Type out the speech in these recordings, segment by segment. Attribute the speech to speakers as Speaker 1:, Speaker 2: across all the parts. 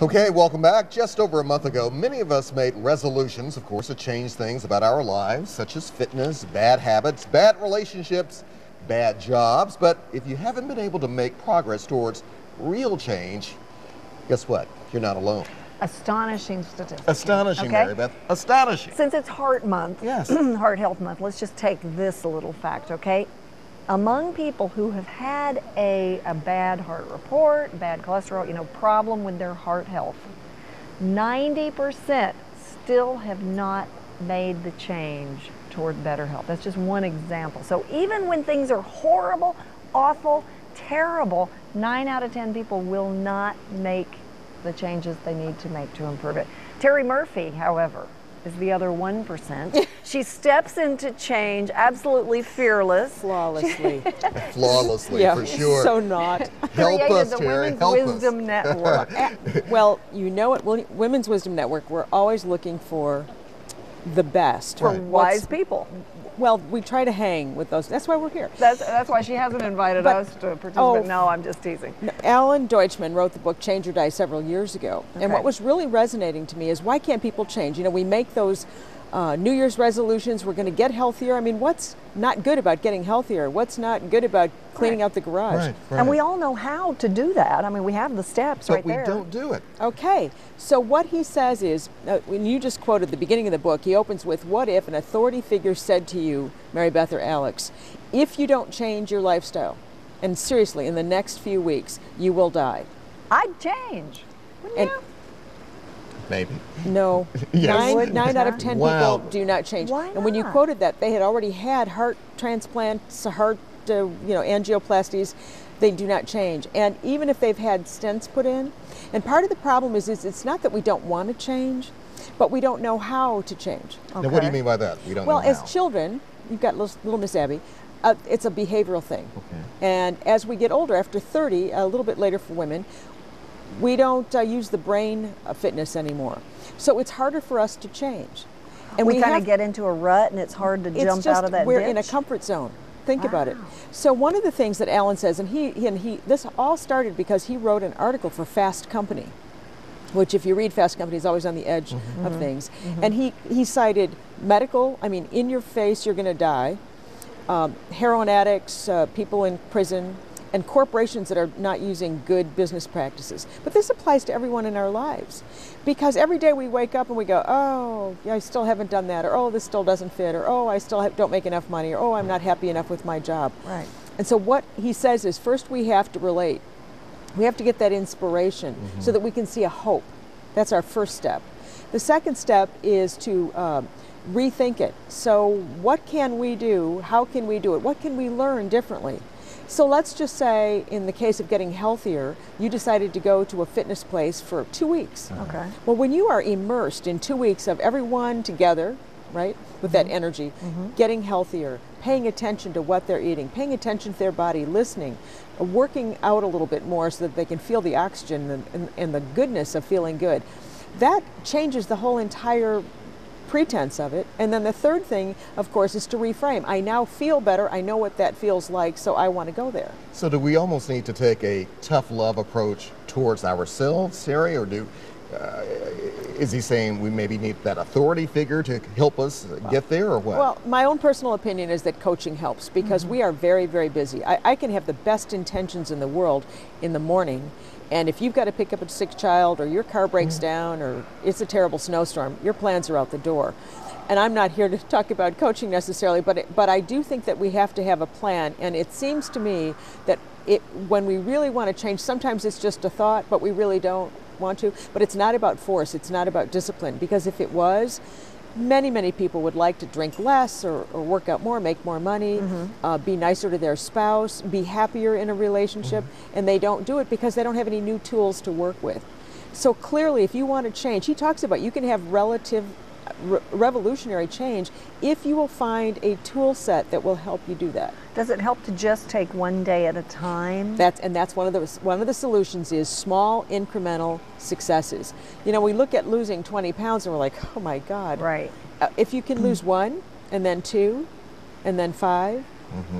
Speaker 1: Okay, welcome back. Just over a month ago, many of us made resolutions, of course, to change things about our lives, such as fitness, bad habits, bad relationships, bad jobs. But if you haven't been able to make progress towards real change, guess what? You're not alone.
Speaker 2: Astonishing statistics.
Speaker 1: Astonishing,
Speaker 2: okay?
Speaker 1: Mary Beth. Astonishing.
Speaker 2: Since it's Heart Month,
Speaker 1: Yes.
Speaker 2: Heart Health Month, let's just take this little fact, okay? Among people who have had a bad heart report, bad cholesterol, problem with their heart health, 90% still have not made the change toward better health. That's just one example. So even when things are horrible, awful, terrible, 9 out of 10 people will not make the changes they need to make to improve it. Terri Murphy, however, is the other 1%. She steps into change absolutely fearless.
Speaker 3: Flawlessly.
Speaker 1: Flawlessly,
Speaker 3: yeah,
Speaker 1: for sure.
Speaker 3: So not.
Speaker 1: Help us,
Speaker 2: the
Speaker 1: Terri.
Speaker 2: Women's
Speaker 1: Help
Speaker 2: Wisdom
Speaker 1: us.
Speaker 2: Network.
Speaker 3: Well, you know it. Women's Wisdom Network, we're always looking for the best.
Speaker 2: For wise people.
Speaker 3: Well, we try to hang with those. That's why we're here.
Speaker 2: That's why she hasn't invited us to participate.
Speaker 3: Oh,
Speaker 2: no, I'm just teasing.
Speaker 3: Alan Deutschman wrote the book Change or Die several years ago.
Speaker 2: Okay.
Speaker 3: And what was really resonating to me is, why can't people change? We make those New Year's resolutions, we're going to get healthier. I mean, what's not good about getting healthier? What's not good about cleaning out the garage?
Speaker 1: Right.
Speaker 2: And we all know how to do that. I mean, we have the steps right there.
Speaker 1: But we don't do it.
Speaker 3: Okay, so what he says is, when you just quoted the beginning of the book, he opens with, what if an authority figure said to you, Mary Beth or Alex, if you don't change your lifestyle, and seriously, in the next few weeks, you will die.
Speaker 2: I'd change. Wouldn't you?
Speaker 1: Maybe.
Speaker 3: No.
Speaker 1: Yes.
Speaker 3: 9 out of 10
Speaker 1: Wow.
Speaker 3: people do not change.
Speaker 2: Why
Speaker 3: And when you
Speaker 2: not?
Speaker 3: quoted that, they had already had heart transplants, heart, angioplasties. They do not change. And even if they've had stents put in, and part of the problem is it's not that we don't want to change, but we don't know how to change.
Speaker 1: Now, what do you mean by that? We don't
Speaker 3: Well,
Speaker 1: know how.
Speaker 3: as children, you've got little Miss Abby, it's a behavioral thing.
Speaker 1: Okay.
Speaker 3: And as we get older, after 30, a little bit later for women, we don't use the brain fitness anymore. So it's harder for us to change.
Speaker 2: And we kind of get into a rut and it's hard to jump out of that
Speaker 3: we're
Speaker 2: ditch.
Speaker 3: in a comfort zone. Think about it. So one of the things that Alan says, and he this all started because he wrote an article for Fast Company, which if you read Fast Company is always on the edge of things. And he cited medical, in your face, you're going to die, heroin addicts, people in prison, and corporations that are not using good business practices. But this applies to everyone in our lives, because every day we wake up and we go, oh, I still haven't done that, or oh, this still doesn't fit, or oh, I still don't make enough money, or oh, I'm not happy enough with my job.
Speaker 2: Right.
Speaker 3: And so what he says is, first we have to relate. We have to get that inspiration so that we can see a hope. That's our first step. The second step is to rethink it. So what can we do? How can we do it? What can we learn differently? So let's just say, in the case of getting healthier, you decided to go to a fitness place for 2 weeks.
Speaker 2: Okay.
Speaker 3: Well, when you are immersed in 2 weeks of everyone together, right, with that energy, getting healthier, paying attention to what they're eating, paying attention to their body, listening, working out a little bit more so that they can feel the oxygen and the goodness of feeling good, that changes the whole entire pretense of it. And then the third thing, of course, is to reframe. I now feel better. I know what that feels like, so I want to go there.
Speaker 1: So do we almost need to take a tough love approach towards ourselves, Terri, or is he saying we maybe need that authority figure to help us get there, or what?
Speaker 3: Well, my own personal opinion is that coaching helps, because we are very, very busy. I can have the best intentions in the world in the morning, and if you've got to pick up a sick child, or your car breaks down, or it's a terrible snowstorm, your plans are out the door. And I'm not here to talk about coaching necessarily, but I do think that we have to have a plan. And it seems to me that when we really want to change, sometimes it's just a thought, but we really don't want to. But it's not about force, it's not about discipline, because if it was, many people would like to drink less, or work out more, make more money, be nicer to their spouse, be happier in a relationship, and they don't do it because they don't have any new tools to work with. So clearly, if you want to change, he talks about you can have revolutionary change if you will find a tool set that will help you do that.
Speaker 2: Does it help to just take one day at a time?
Speaker 3: That's one of the solutions is small incremental successes. We look at losing 20 pounds and we're like, oh my God.
Speaker 2: Right.
Speaker 3: If you can lose 1, and then 2, and then 5,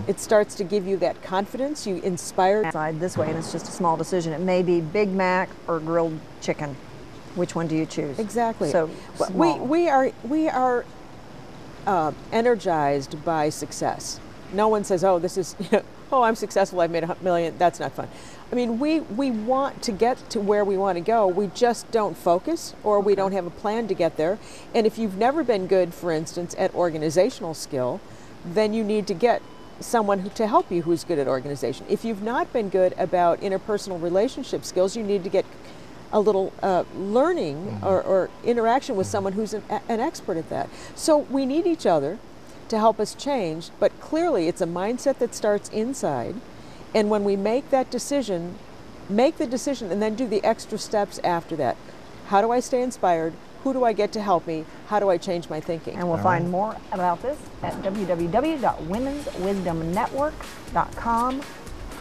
Speaker 3: it starts to give you that confidence. You inspire.
Speaker 2: Side this way, and it's just a small decision. It may be Big Mac or grilled chicken. Which one do you choose?
Speaker 3: Exactly.
Speaker 2: So
Speaker 3: But
Speaker 2: small.
Speaker 3: we are energized by success. No one says, "Oh, this is, oh, I'm successful. I've made $1 million." That's not fun. I mean, we want to get to where we want to go. We just don't focus, or we don't have a plan to get there. And if you've never been good, for instance, at organizational skill, then you need to get someone to help you who's good at organization. If you've not been good about interpersonal relationship skills, you need to get a little learning or interaction with someone who's an expert at that. So we need each other to help us change, but clearly it's a mindset that starts inside. And when we make that decision, make the decision and then do the extra steps after that. How do I stay inspired? Who do I get to help me? How do I change my thinking?
Speaker 2: And we'll find more about this at www.womenswisdomnetwork.com.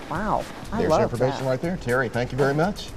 Speaker 2: Wow, I
Speaker 1: There's
Speaker 2: love
Speaker 1: your information
Speaker 2: that.
Speaker 1: right there. Terri, thank you very much.